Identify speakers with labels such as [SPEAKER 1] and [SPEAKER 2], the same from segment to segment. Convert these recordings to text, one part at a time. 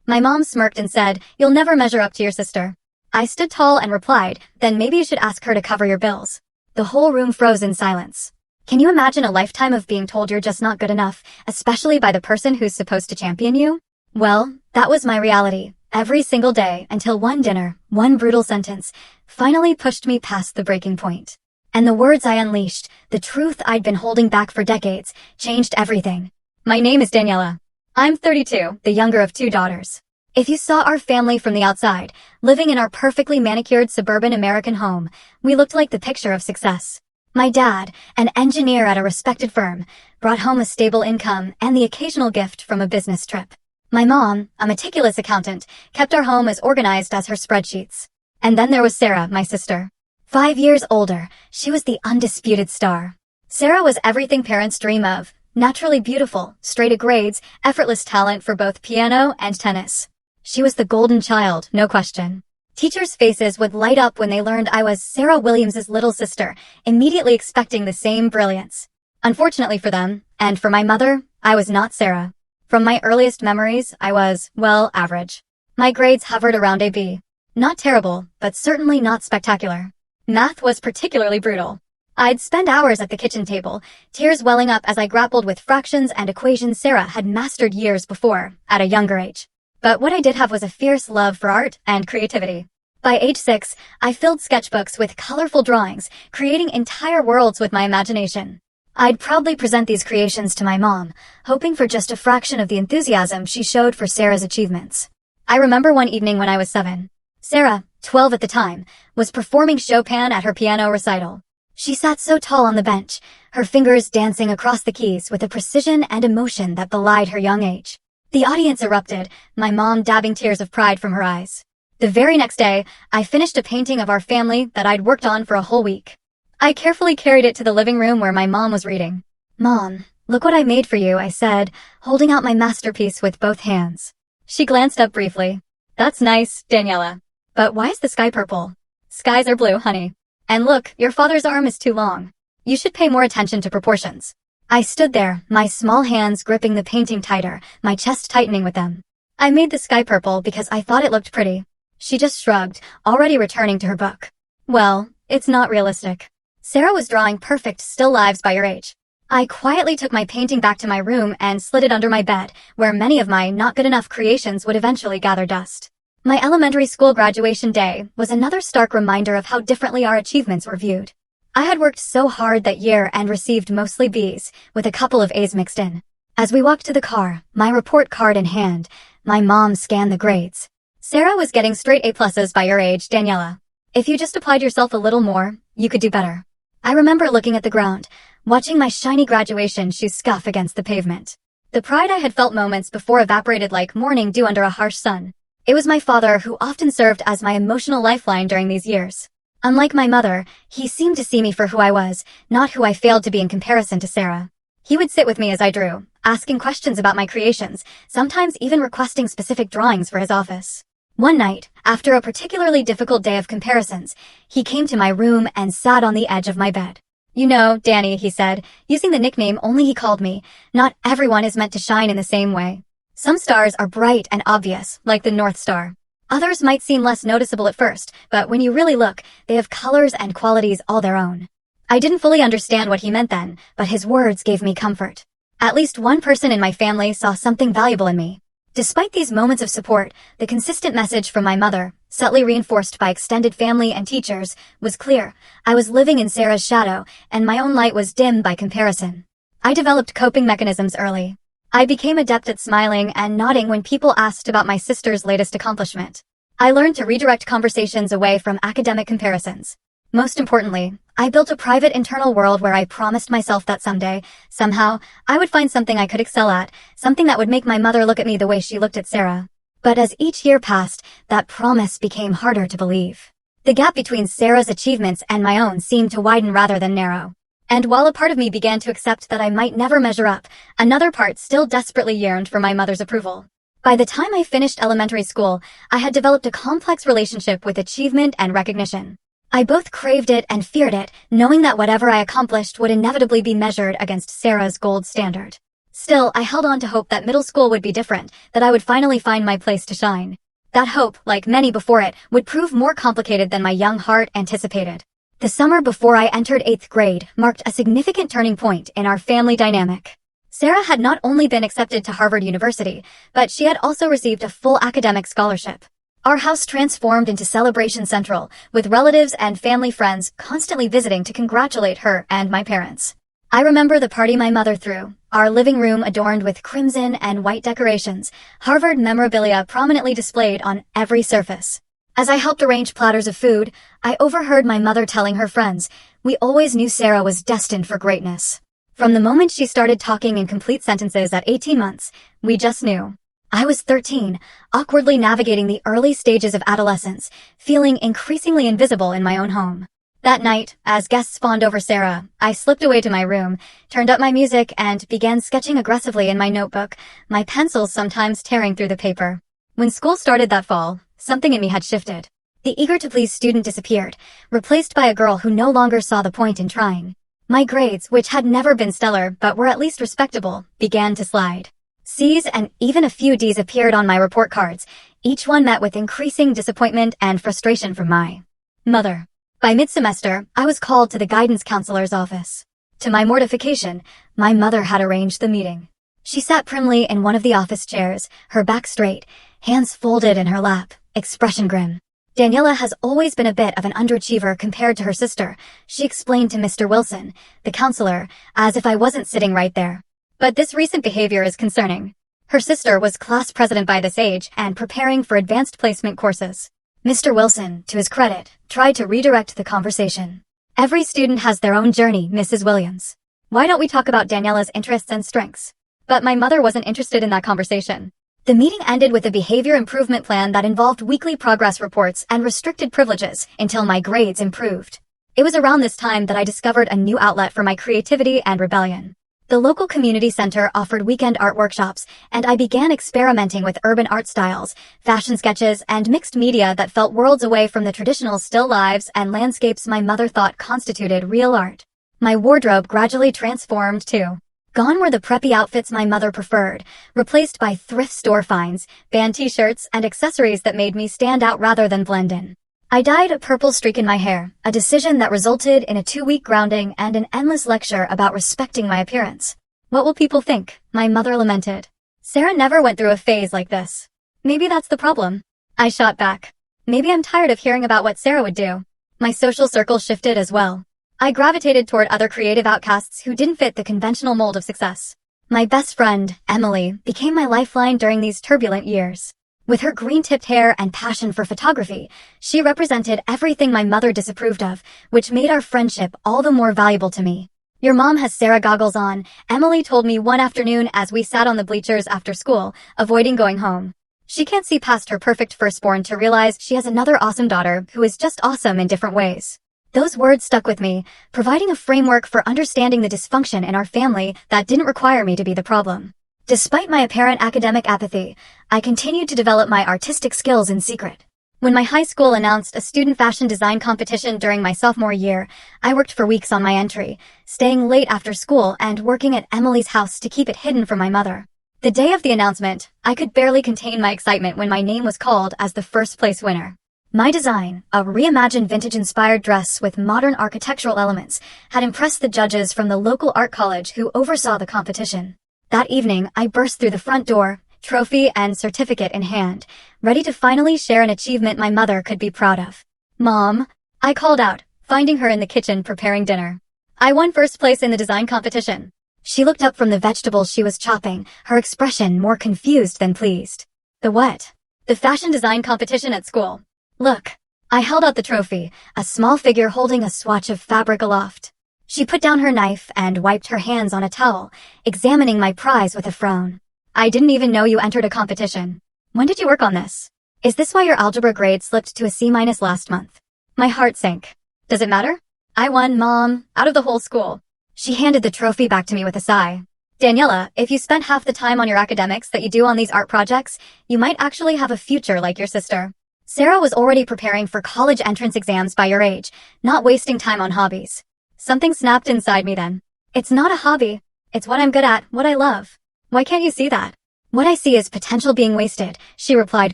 [SPEAKER 1] My mom smirked and said, "You'll never measure up to your sister." I stood tall and replied, "Then maybe you should ask her to cover your bills." The whole room froze in silence. Can you imagine a lifetime of being told you're just not good enough, especially by the person who's supposed to champion you? Well, that was my reality, every single day until one dinner, one brutal sentence, finally pushed me past the breaking point. And the words I unleashed, the truth I'd been holding back for decades, changed everything. My name is Daniela. I'm 32, the younger of 2 daughters. If you saw our family from the outside, living in our perfectly manicured suburban American home, we looked like the picture of success. My dad, an engineer at a respected firm, brought home a stable income and the occasional gift from a business trip. My mom, a meticulous accountant, kept our home as organized as her spreadsheets. And then there was Sarah, my sister. 5 years older, she was the undisputed star. Sarah was everything parents dream of, naturally beautiful, straight A grades, effortless talent for both piano and tennis. She was the golden child, no question. Teachers' faces would light up when they learned I was Sarah Williams's little sister, immediately expecting the same brilliance. Unfortunately for them, and for my mother, I was not Sarah. From my earliest memories, I was, well, average. My grades hovered around a B. Not terrible, but certainly not spectacular. Math was particularly brutal. I'd spend hours at the kitchen table, tears welling up as I grappled with fractions and equations Sarah had mastered years before, at a younger age. But what I did have was a fierce love for art and creativity. By age 6, I filled sketchbooks with colorful drawings, creating entire worlds with my imagination. I'd proudly present these creations to my mom, hoping for just a fraction of the enthusiasm she showed for Sarah's achievements. I remember one evening when I was 7. Sarah, 12 at the time, was performing Chopin at her piano recital. She sat so tall on the bench, her fingers dancing across the keys with a precision and emotion that belied her young age. The audience erupted, my mom dabbing tears of pride from her eyes. The very next day, I finished a painting of our family that I'd worked on for a whole week. I carefully carried it to the living room where my mom was reading. "Mom, look what I made for you," I said, holding out my masterpiece with both hands. She glanced up briefly. "That's nice, Daniela. But why is the sky purple?" "Skies are blue, honey. And look, your father's arm is too long. You should pay more attention to proportions." I stood there, my small hands gripping the painting tighter, my chest tightening with them. "I made the sky purple because I thought it looked pretty." She just shrugged, already returning to her book. "Well, it's not realistic." Sarah was drawing perfect still lives by your age. I quietly took my painting back to my room and slid it under my bed, where many of my not-good-enough creations would eventually gather dust. My elementary school graduation day was another stark reminder of how differently our achievements were viewed. I had worked so hard that year and received mostly B's, with a couple of A's mixed in. As we walked to the car, my report card in hand, my mom scanned the grades. "Sarah was getting straight A+s by your age, Daniela. If you just applied yourself a little more, you could do better." I remember looking at the ground, watching my shiny graduation shoes scuff against the pavement. The pride I had felt moments before evaporated like morning dew under a harsh sun. It was my father who often served as my emotional lifeline during these years. Unlike my mother, he seemed to see me for who I was, not who I failed to be in comparison to Sarah. He would sit with me as I drew, asking questions about my creations, sometimes even requesting specific drawings for his office. One night, after a particularly difficult day of comparisons, he came to my room and sat on the edge of my bed. "You know, Danny," he said, using the nickname only he called me, "not everyone is meant to shine in the same way. Some stars are bright and obvious, like the North Star. Others might seem less noticeable at first, but when you really look, they have colors and qualities all their own." I didn't fully understand what he meant then, but his words gave me comfort. At least one person in my family saw something valuable in me. Despite these moments of support, the consistent message from my mother, subtly reinforced by extended family and teachers, was clear. I was living in Sarah's shadow, and my own light was dimmed by comparison. I developed coping mechanisms early. I became adept at smiling and nodding when people asked about my sister's latest accomplishment. I learned to redirect conversations away from academic comparisons. Most importantly, I built a private internal world where I promised myself that someday, somehow, I would find something I could excel at, something that would make my mother look at me the way she looked at Sarah. But as each year passed, that promise became harder to believe. The gap between Sarah's achievements and my own seemed to widen rather than narrow. And while a part of me began to accept that I might never measure up, another part still desperately yearned for my mother's approval. By the time I finished elementary school, I had developed a complex relationship with achievement and recognition. I both craved it and feared it, knowing that whatever I accomplished would inevitably be measured against Sarah's gold standard. Still, I held on to hope that middle school would be different, that I would finally find my place to shine. That hope, like many before it, would prove more complicated than my young heart anticipated. The summer before I entered 8th grade marked a significant turning point in our family dynamic. Sarah had not only been accepted to Harvard University, but she had also received a full academic scholarship. Our house transformed into Celebration Central, with relatives and family friends constantly visiting to congratulate her and my parents. I remember the party my mother threw, our living room adorned with crimson and white decorations, Harvard memorabilia prominently displayed on every surface. As I helped arrange platters of food, I overheard my mother telling her friends, "We always knew Sarah was destined for greatness." From the moment she started talking in complete sentences at 18 months, we just knew. I was 13, awkwardly navigating the early stages of adolescence, feeling increasingly invisible in my own home. That night, as guests fawned over Sarah, I slipped away to my room, turned up my music, and began sketching aggressively in my notebook, my pencils sometimes tearing through the paper. When school started that fall, something in me had shifted. The eager-to-please student disappeared, replaced by a girl who no longer saw the point in trying. My grades, which had never been stellar but were at least respectable, began to slide. C's and even a few D's appeared on my report cards, each one met with increasing disappointment and frustration from my mother. By mid-semester, I was called to the guidance counselor's office. To my mortification, my mother had arranged the meeting. She sat primly in one of the office chairs, her back straight, hands folded in her lap, expression grim. Daniela has always been a bit of an underachiever compared to her sister, she explained to Mr. Wilson, the counselor, as if I wasn't sitting right there. But this recent behavior is concerning. Her sister was class president by this age and preparing for advanced placement courses. Mr. Wilson, to his credit, tried to redirect the conversation. Every student has their own journey, Mrs. Williams. Why don't we talk about Daniela's interests and strengths? But my mother wasn't interested in that conversation. The meeting ended with a behavior improvement plan that involved weekly progress reports and restricted privileges until my grades improved. It was around this time that I discovered a new outlet for my creativity and rebellion. The local community center offered weekend art workshops, and I began experimenting with urban art styles, fashion sketches, and mixed media that felt worlds away from the traditional still lifes and landscapes my mother thought constituted real art. My wardrobe gradually transformed too. Gone were the preppy outfits my mother preferred, replaced by thrift store finds, band t-shirts, and accessories that made me stand out rather than blend in. I dyed a purple streak in my hair, a decision that resulted in a 2-week grounding and an endless lecture about respecting my appearance. What will people think? My mother lamented. Sarah never went through a phase like this. Maybe that's the problem. I shot back. Maybe I'm tired of hearing about what Sarah would do. My social circle shifted as well. I gravitated toward other creative outcasts who didn't fit the conventional mold of success. My best friend, Emily, became my lifeline during these turbulent years. With her green-tipped hair and passion for photography, she represented everything my mother disapproved of, which made our friendship all the more valuable to me. "Your mom has Sarah goggles on," Emily told me one afternoon as we sat on the bleachers after school, avoiding going home. She can't see past her perfect firstborn to realize she has another awesome daughter who is just awesome in different ways. Those words stuck with me, providing a framework for understanding the dysfunction in our family that didn't require me to be the problem. Despite my apparent academic apathy, I continued to develop my artistic skills in secret. When my high school announced a student fashion design competition during my sophomore year, I worked for weeks on my entry, staying late after school and working at Emily's house to keep it hidden from my mother. The day of the announcement, I could barely contain my excitement when my name was called as the first place winner. My design, a reimagined vintage-inspired dress with modern architectural elements, had impressed the judges from the local art college who oversaw the competition. That evening, I burst through the front door, trophy and certificate in hand, ready to finally share an achievement my mother could be proud of. "Mom," I called out, finding her in the kitchen preparing dinner. "I won first place in the design competition." She looked up from the vegetables she was chopping, her expression more confused than pleased. "The what?" "The fashion design competition at school. Look." I held out the trophy, a small figure holding a swatch of fabric aloft. She put down her knife and wiped her hands on a towel, examining my prize with a frown. "I didn't even know you entered a competition. When did you work on this? Is this why your algebra grade slipped to a C- last month?" My heart sank. "Does it matter? I won, Mom, out of the whole school." She handed the trophy back to me with a sigh. "Daniela, if you spent half the time on your academics that you do on these art projects, you might actually have a future like your sister." Sarah was already preparing for college entrance exams by your age, not wasting time on hobbies. Something snapped inside me then. It's not a hobby. It's what I'm good at, what I love. Why can't you see that? What I see is potential being wasted, she replied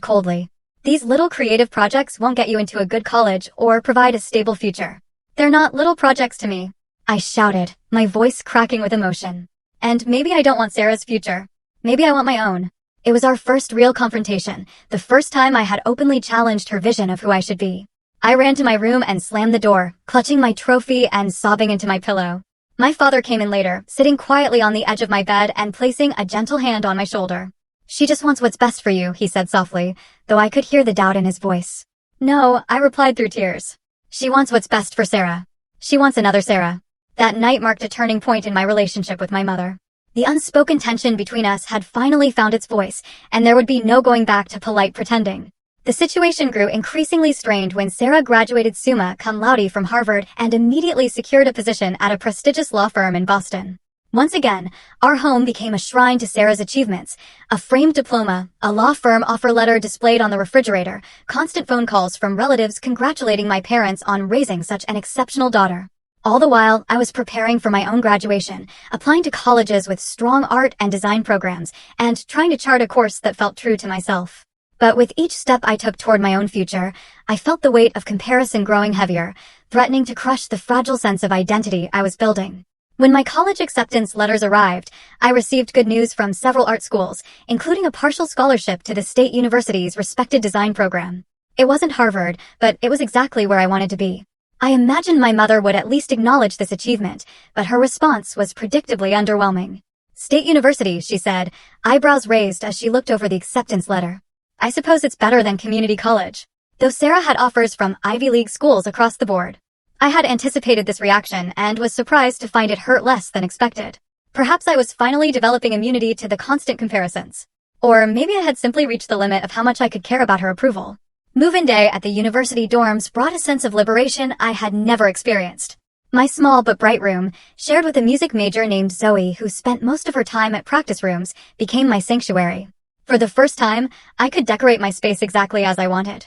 [SPEAKER 1] coldly. These little creative projects won't get you into a good college or provide a stable future. They're not little projects to me. I shouted, my voice cracking with emotion. And maybe I don't want Sarah's future. Maybe I want my own. It was our first real confrontation, the first time I had openly challenged her vision of who I should be. I ran to my room and slammed the door, clutching my trophy and sobbing into my pillow. My father came in later, sitting quietly on the edge of my bed and placing a gentle hand on my shoulder. She just wants what's best for you, he said softly, though I could hear the doubt in his voice. No, I replied through tears. She wants what's best for Sarah. She wants another Sarah. That night marked a turning point in my relationship with my mother. The unspoken tension between us had finally found its voice, and there would be no going back to polite pretending. The situation grew increasingly strained when Sarah graduated summa cum laude from Harvard and immediately secured a position at a prestigious law firm in Boston. Once again, our home became a shrine to Sarah's achievements. A framed diploma, a law firm offer letter displayed on the refrigerator, constant phone calls from relatives congratulating my parents on raising such an exceptional daughter. All the while, I was preparing for my own graduation, applying to colleges with strong art and design programs, and trying to chart a course that felt true to myself. But with each step I took toward my own future, I felt the weight of comparison growing heavier, threatening to crush the fragile sense of identity I was building. When my college acceptance letters arrived, I received good news from several art schools, including a partial scholarship to the state university's respected design program. It wasn't Harvard, but it was exactly where I wanted to be. I imagined my mother would at least acknowledge this achievement, but her response was predictably underwhelming. State University, she said, eyebrows raised as she looked over the acceptance letter. I suppose it's better than community college. Though Sarah had offers from Ivy League schools across the board. I had anticipated this reaction and was surprised to find it hurt less than expected. Perhaps I was finally developing immunity to the constant comparisons. Or maybe I had simply reached the limit of how much I could care about her approval. Move-in day at the university dorms brought a sense of liberation I had never experienced. My small but bright room, shared with a music major named Zoe who spent most of her time at practice rooms, became my sanctuary. For the first time, I could decorate my space exactly as I wanted.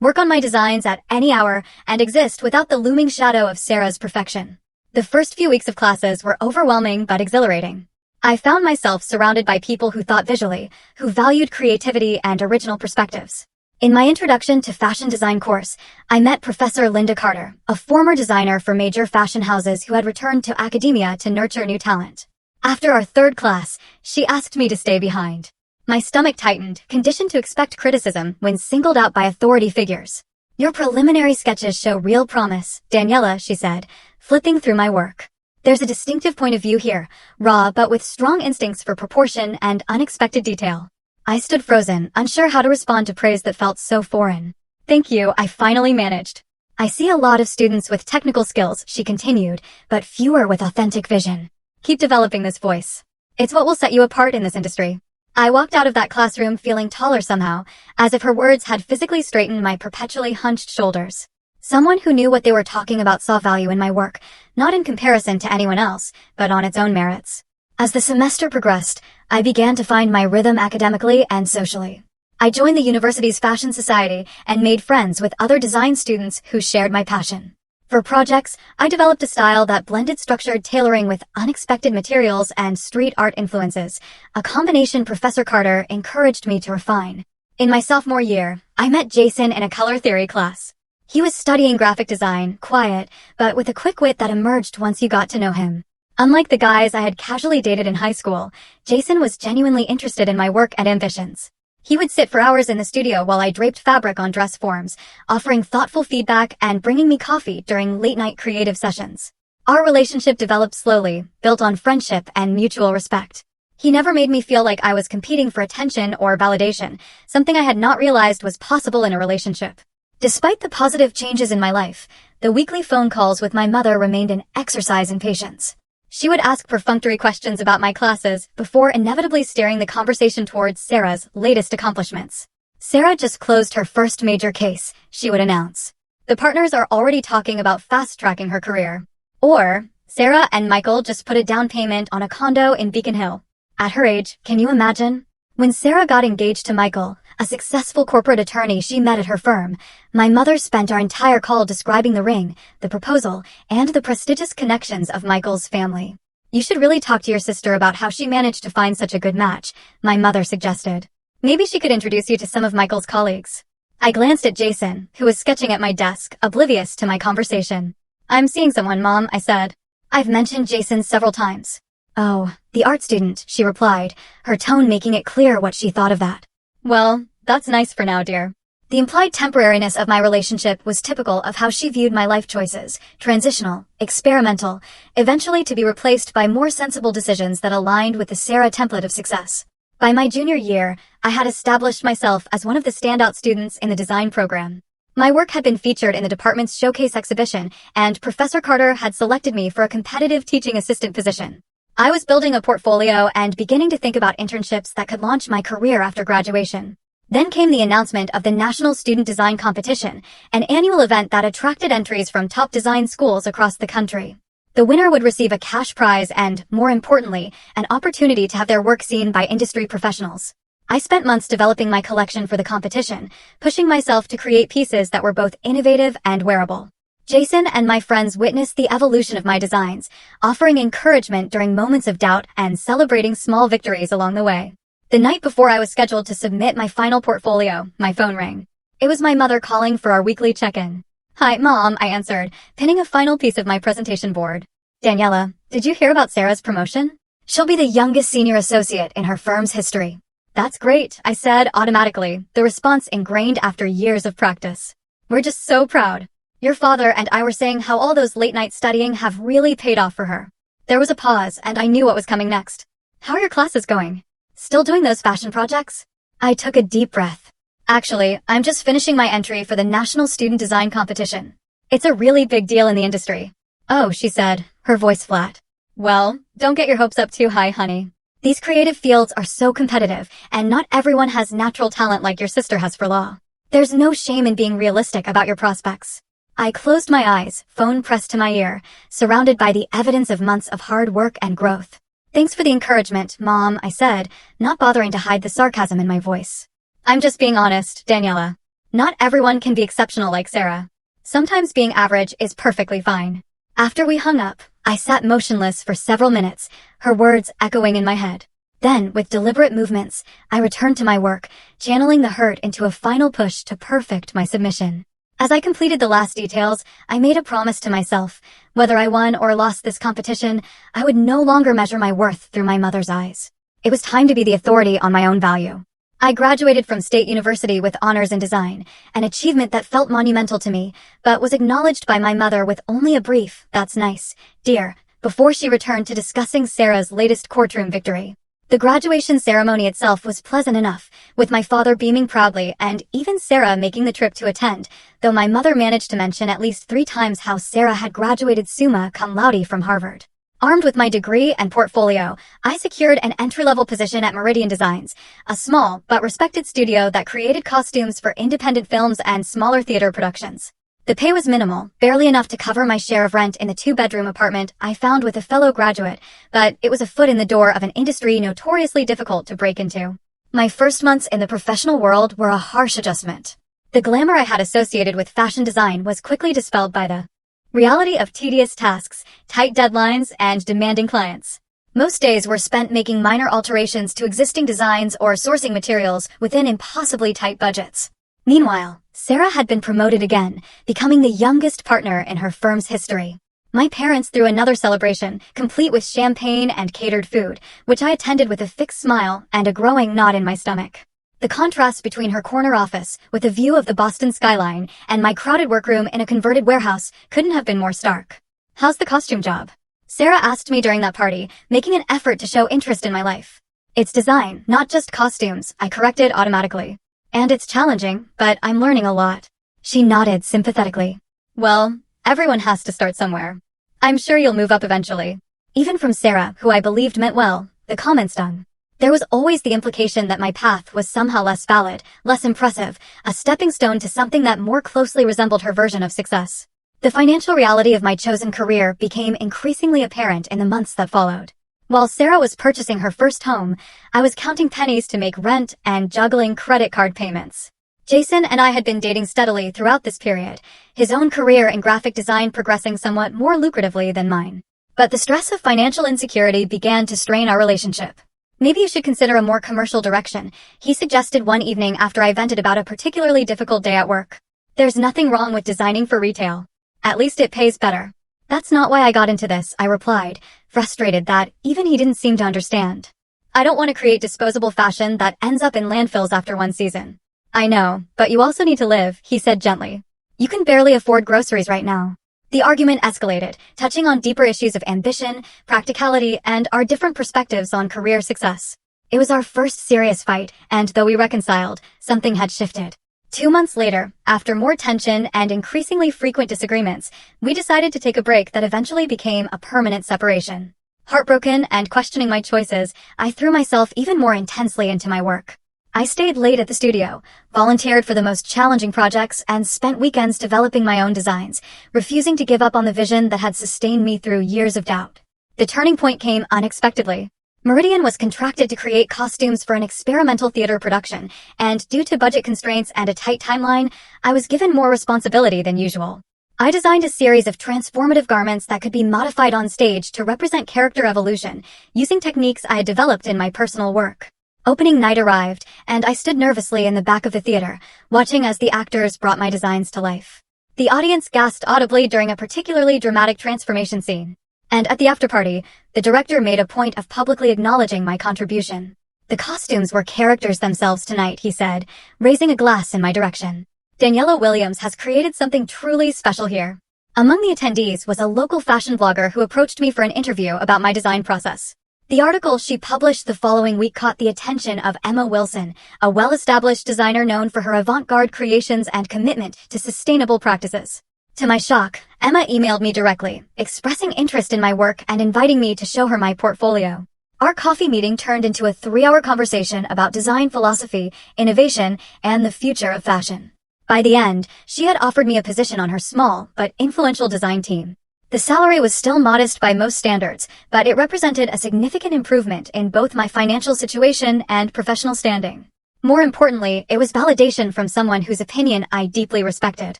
[SPEAKER 1] Work on my designs at any hour and exist without the looming shadow of Sarah's perfection. The first few weeks of classes were overwhelming but exhilarating. I found myself surrounded by people who thought visually, who valued creativity and original perspectives. In my Introduction to Fashion Design course, I met Professor Linda Carter, a former designer for major fashion houses who had returned to academia to nurture new talent. After our third class, she asked me to stay behind. My stomach tightened, conditioned to expect criticism when singled out by authority figures. Your preliminary sketches show real promise, Daniela, she said, flipping through my work. There's a distinctive point of view here, raw but with strong instincts for proportion and unexpected detail. I stood frozen, unsure how to respond to praise that felt so foreign. Thank you, I finally managed. I see a lot of students with technical skills, she continued, but fewer with authentic vision. Keep developing this voice. It's what will set you apart in this industry. I walked out of that classroom feeling taller somehow, as if her words had physically straightened my perpetually hunched shoulders. Someone who knew what they were talking about saw value in my work, not in comparison to anyone else, but on its own merits. As the semester progressed, I began to find my rhythm academically and socially. I joined the university's fashion society and made friends with other design students who shared my passion. For projects, I developed a style that blended structured tailoring with unexpected materials and street art influences, a combination Professor Carter encouraged me to refine. In my sophomore year, I met Jason in a color theory class. He was studying graphic design, quiet, but with a quick wit that emerged once you got to know him. Unlike the guys I had casually dated in high school, Jason was genuinely interested in my work and ambitions. He would sit for hours in the studio while I draped fabric on dress forms, offering thoughtful feedback and bringing me coffee during late-night creative sessions. Our relationship developed slowly, built on friendship and mutual respect. He never made me feel like I was competing for attention or validation, something I had not realized was possible in a relationship. Despite the positive changes in my life, the weekly phone calls with my mother remained an exercise in patience. She would ask perfunctory questions about my classes before inevitably steering the conversation towards Sarah's latest accomplishments. Sarah just closed her first major case, she would announce. The partners are already talking about fast-tracking her career. Or, Sarah and Michael just put a down payment on a condo in Beacon Hill. At her age, can you imagine? When Sarah got engaged to Michael, a successful corporate attorney she met at her firm, my mother spent our entire call describing the ring, the proposal, and the prestigious connections of Michael's family. You should really talk to your sister about how she managed to find such a good match, my mother suggested. Maybe she could introduce you to some of Michael's colleagues. I glanced at Jason, who was sketching at my desk, oblivious to my conversation. I'm seeing someone, Mom, I said. I've mentioned Jason several times. Oh, the art student, she replied, her tone making it clear what she thought of that. Well, that's nice for now, dear. The implied temporariness of my relationship was typical of how she viewed my life choices, transitional, experimental, eventually to be replaced by more sensible decisions that aligned with the Sarah template of success. By my junior year, I had established myself as one of the standout students in the design program. My work had been featured in the department's showcase exhibition, and Professor Carter had selected me for a competitive teaching assistant position. I was building a portfolio and beginning to think about internships that could launch my career after graduation. Then came the announcement of the National Student Design Competition, an annual event that attracted entries from top design schools across the country. The winner would receive a cash prize and, more importantly, an opportunity to have their work seen by industry professionals. I spent months developing my collection for the competition, pushing myself to create pieces that were both innovative and wearable. Jason and my friends witnessed the evolution of my designs, offering encouragement during moments of doubt and celebrating small victories along the way. The night before I was scheduled to submit my final portfolio, my phone rang. It was my mother calling for our weekly check-in. Hi, Mom, I answered, pinning a final piece of my presentation board. Daniela, did you hear about Sarah's promotion? She'll be the youngest senior associate in her firm's history. That's great, I said automatically, the response ingrained after years of practice. We're just so proud. Your father and I were saying how all those late nights studying have really paid off for her. There was a pause, and I knew what was coming next. How are your classes going? Still doing those fashion projects? I took a deep breath. Actually, I'm just finishing my entry for the National Student Design Competition. It's a really big deal in the industry. Oh, she said, her voice flat. Well, don't get your hopes up too high, honey. These creative fields are so competitive, and not everyone has natural talent like your sister has for law. There's no shame in being realistic about your prospects. I closed my eyes, phone pressed to my ear, surrounded by the evidence of months of hard work and growth. Thanks for the encouragement, Mom, I said, not bothering to hide the sarcasm in my voice. I'm just being honest, Daniela. Not everyone can be exceptional like Sarah. Sometimes being average is perfectly fine. After we hung up, I sat motionless for several minutes, her words echoing in my head. Then, with deliberate movements, I returned to my work, channeling the hurt into a final push to perfect my submission. As I completed the last details, I made a promise to myself. Whether I won or lost this competition, I would no longer measure my worth through my mother's eyes. It was time to be the authority on my own value. I graduated from State University with honors in design, an achievement that felt monumental to me, but was acknowledged by my mother with only a brief, "That's nice, dear," before she returned to discussing Sarah's latest courtroom victory. The graduation ceremony itself was pleasant enough, with my father beaming proudly and even Sarah making the trip to attend, though my mother managed to mention at least 3 times how Sarah had graduated summa cum laude from Harvard. Armed with my degree and portfolio, I secured an entry-level position at Meridian Designs, a small but respected studio that created costumes for independent films and smaller theater productions. The pay was minimal, barely enough to cover my share of rent in the 2-bedroom apartment I found with a fellow graduate, but it was a foot in the door of an industry notoriously difficult to break into. My first months in the professional world were a harsh adjustment. The glamour I had associated with fashion design was quickly dispelled by the reality of tedious tasks, tight deadlines, and demanding clients. Most days were spent making minor alterations to existing designs or sourcing materials within impossibly tight budgets. Meanwhile, Sarah had been promoted again, becoming the youngest partner in her firm's history. My parents threw another celebration, complete with champagne and catered food, which I attended with a fixed smile and a growing knot in my stomach. The contrast between her corner office, with a view of the Boston skyline, and my crowded workroom in a converted warehouse couldn't have been more stark. "How's the costume job?" Sarah asked me during that party, making an effort to show interest in my life. "It's design, not just costumes," I corrected automatically. "And it's challenging, but I'm learning a lot." She nodded sympathetically. "Well, everyone has to start somewhere. I'm sure you'll move up eventually." Even from Sarah, who I believed meant well, the comment stung. There was always the implication that my path was somehow less valid, less impressive, a stepping stone to something that more closely resembled her version of success. The financial reality of my chosen career became increasingly apparent in the months that followed. While Sarah was purchasing her first home, I was counting pennies to make rent and juggling credit card payments. Jason and I had been dating steadily throughout this period, his own career in graphic design progressing somewhat more lucratively than mine. But the stress of financial insecurity began to strain our relationship. Maybe you should consider a more commercial direction, he suggested one evening after I vented about a particularly difficult day at work. There's nothing wrong with designing for retail. At least it pays better. That's not why I got into this, I replied, frustrated that even he didn't seem to understand. I don't want to create disposable fashion that ends up in landfills after one season. I know, but you also need to live, he said gently. You can barely afford groceries right now. The argument escalated, touching on deeper issues of ambition, practicality, and our different perspectives on career success. It was our first serious fight, and though we reconciled, something had shifted. 2 months later, after more tension and increasingly frequent disagreements, we decided to take a break that eventually became a permanent separation. Heartbroken and questioning my choices, I threw myself even more intensely into my work. I stayed late at the studio, volunteered for the most challenging projects, and spent weekends developing my own designs, refusing to give up on the vision that had sustained me through years of doubt. The turning point came unexpectedly. Meridian was contracted to create costumes for an experimental theater production, and due to budget constraints and a tight timeline, I was given more responsibility than usual. I designed a series of transformative garments that could be modified on stage to represent character evolution, using techniques I had developed in my personal work. Opening night arrived, and I stood nervously in the back of the theater, watching as the actors brought my designs to life. The audience gasped audibly during a particularly dramatic transformation scene. And at the after-party, the director made a point of publicly acknowledging my contribution. The costumes were characters themselves tonight, he said, raising a glass in my direction. Daniela Williams has created something truly special here. Among the attendees was a local fashion blogger who approached me for an interview about my design process. The article she published the following week caught the attention of Emma Wilson, a well-established designer known for her avant-garde creations and commitment to sustainable practices. To my shock, Emma emailed me directly, expressing interest in my work and inviting me to show her my portfolio. Our coffee meeting turned into a 3-hour conversation about design philosophy, innovation, and the future of fashion. By the end, she had offered me a position on her small but influential design team. The salary was still modest by most standards, but it represented a significant improvement in both my financial situation and professional standing. More importantly, it was validation from someone whose opinion I deeply respected.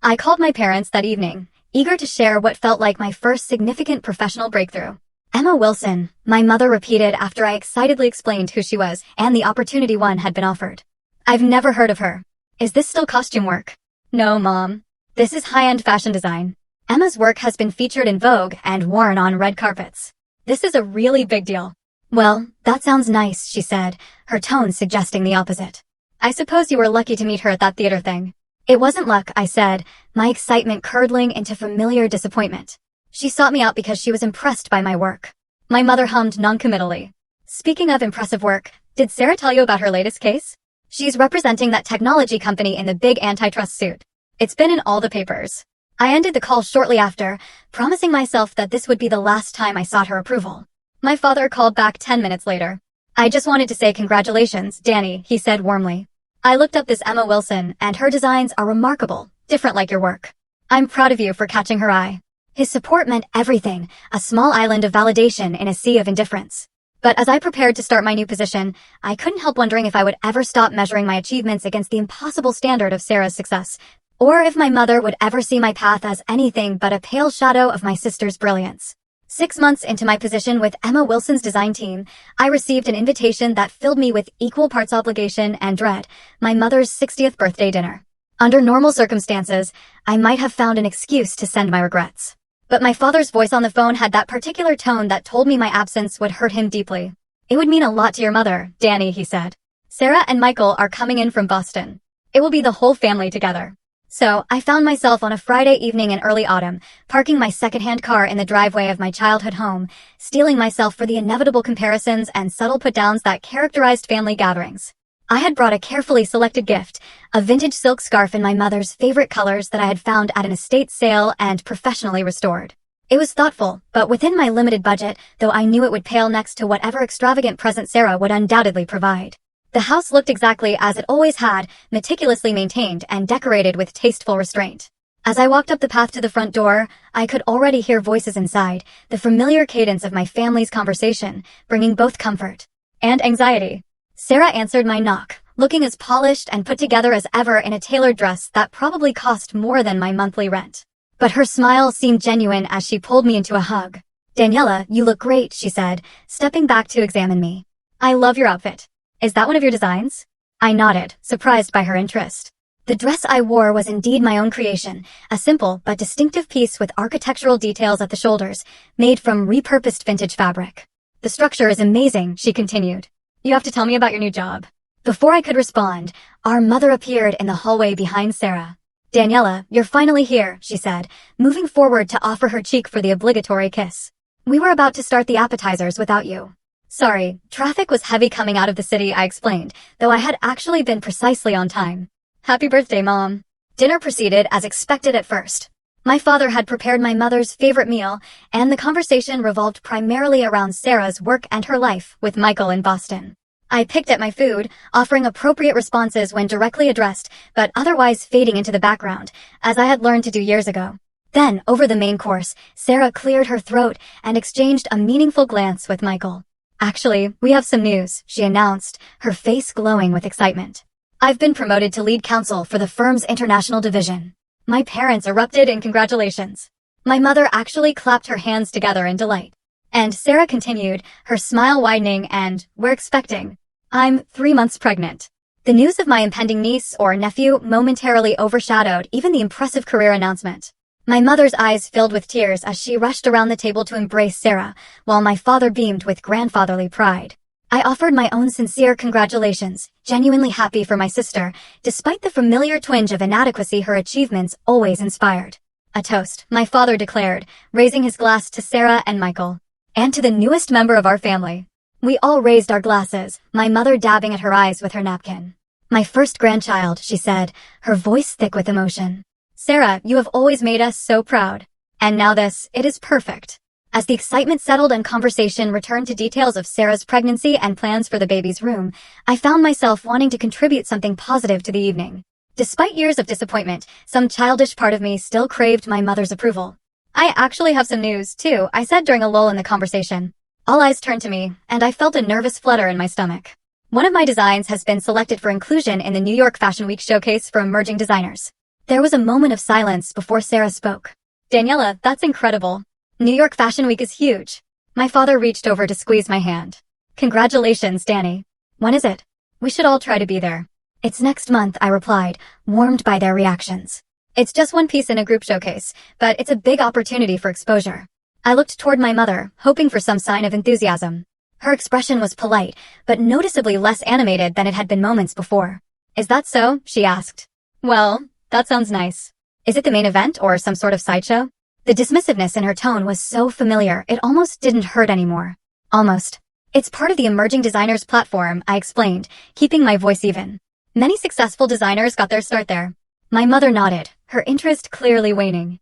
[SPEAKER 1] I called my parents that evening, eager to share what felt like my first significant professional breakthrough. Emma Wilson, my mother repeated after I excitedly explained who she was and the opportunity one had been offered. I've never heard of her. Is this still costume work? No, Mom. This is high-end fashion design. Emma's work has been featured in Vogue and worn on red carpets. This is a really big deal. Well, that sounds nice, she said, her tone suggesting the opposite. I suppose you were lucky to meet her at that theater thing. It wasn't luck, I said, my excitement curdling into familiar disappointment. She sought me out because she was impressed by my work. My mother hummed noncommittally. Speaking of impressive work, did Sarah tell you about her latest case? She's representing that technology company in the big antitrust suit. It's been in all the papers. I ended the call shortly after, promising myself that this would be the last time I sought her approval. My father called back 10 minutes later. I just wanted to say congratulations, Danny, he said warmly. I looked up this Emma Wilson, and her designs are remarkable, different like your work. I'm proud of you for catching her eye. His support meant everything, a small island of validation in a sea of indifference. But as I prepared to start my new position, I couldn't help wondering if I would ever stop measuring my achievements against the impossible standard of Sarah's success, or if my mother would ever see my path as anything but a pale shadow of my sister's brilliance. 6 months into my position with Emma Wilson's design team, I received an invitation that filled me with equal parts obligation and dread, my mother's 60th birthday dinner. Under normal circumstances, I might have found an excuse to send my regrets. But my father's voice on the phone had that particular tone that told me my absence would hurt him deeply. It would mean a lot to your mother, Danny, he said. Sarah and Michael are coming in from Boston. It will be the whole family together. So, I found myself on a Friday evening in early autumn, parking my second-hand car in the driveway of my childhood home, steeling myself for the inevitable comparisons and subtle put-downs that characterized family gatherings. I had brought a carefully selected gift, a vintage silk scarf in my mother's favorite colors that I had found at an estate sale and professionally restored. It was thoughtful, but within my limited budget, though I knew it would pale next to whatever extravagant present Sarah would undoubtedly provide. The house looked exactly as it always had, meticulously maintained and decorated with tasteful restraint. As I walked up the path to the front door, I could already hear voices inside, the familiar cadence of my family's conversation, bringing both comfort and anxiety. Sarah answered my knock, looking as polished and put together as ever in a tailored dress that probably cost more than my monthly rent. But her smile seemed genuine as she pulled me into a hug. Daniela, you look great, she said, stepping back to examine me. I love your outfit. Is that one of your designs? I nodded, surprised by her interest. The dress I wore was indeed my own creation, a simple but distinctive piece with architectural details at the shoulders, made from repurposed vintage fabric. The structure is amazing, she continued. You have to tell me about your new job. Before I could respond, our mother appeared in the hallway behind Sarah. Daniela, you're finally here, she said, moving forward to offer her cheek for the obligatory kiss. We were about to start the appetizers without you. Sorry, traffic was heavy coming out of the city, I explained, though I had actually been precisely on time. Happy birthday, Mom. Dinner proceeded as expected at first. My father had prepared my mother's favorite meal, and the conversation revolved primarily around Sarah's work and her life with Michael in Boston. I picked at my food, offering appropriate responses when directly addressed, but otherwise fading into the background, as I had learned to do years ago. Then, over the main course, Sarah cleared her throat and exchanged a meaningful glance with Michael. Actually, we have some news, she announced, her face glowing with excitement. I've been promoted to lead counsel for the firm's international division. My parents erupted in congratulations. My mother actually clapped her hands together in delight. And Sarah continued, her smile widening, and we're expecting. I'm 3 months pregnant. The news of my impending niece or nephew momentarily overshadowed even the impressive career announcement. My mother's eyes filled with tears as she rushed around the table to embrace Sarah, while my father beamed with grandfatherly pride. I offered my own sincere congratulations, genuinely happy for my sister, despite the familiar twinge of inadequacy her achievements always inspired. A toast, my father declared, raising his glass to Sarah and Michael. And to the newest member of our family. We all raised our glasses, my mother dabbing at her eyes with her napkin. My first grandchild, she said, her voice thick with emotion. Sarah, you have always made us so proud. And now this, it is perfect. As the excitement settled and conversation returned to details of Sarah's pregnancy and plans for the baby's room, I found myself wanting to contribute something positive to the evening. Despite years of disappointment, some childish part of me still craved my mother's approval. I actually have some news, too, I said during a lull in the conversation. All eyes turned to me, and I felt a nervous flutter in my stomach. One of my designs has been selected for inclusion in the New York Fashion Week showcase for emerging designers. There was a moment of silence before Sarah spoke. Daniela, that's incredible. New York Fashion Week is huge. My father reached over to squeeze my hand. Congratulations, Danny. When is it? We should all try to be there. It's next month, I replied, warmed by their reactions. It's just one piece in a group showcase, but it's a big opportunity for exposure. I looked toward my mother, hoping for some sign of enthusiasm. Her expression was polite, but noticeably less animated than it had been moments before. Is that so? She asked. Well, that sounds nice. Is it the main event or some sort of sideshow? The dismissiveness in her tone was so familiar, it almost didn't hurt anymore. Almost. It's part of the emerging designers platform, I explained, keeping my voice even. Many successful designers got their start there. My mother nodded, her interest clearly waning.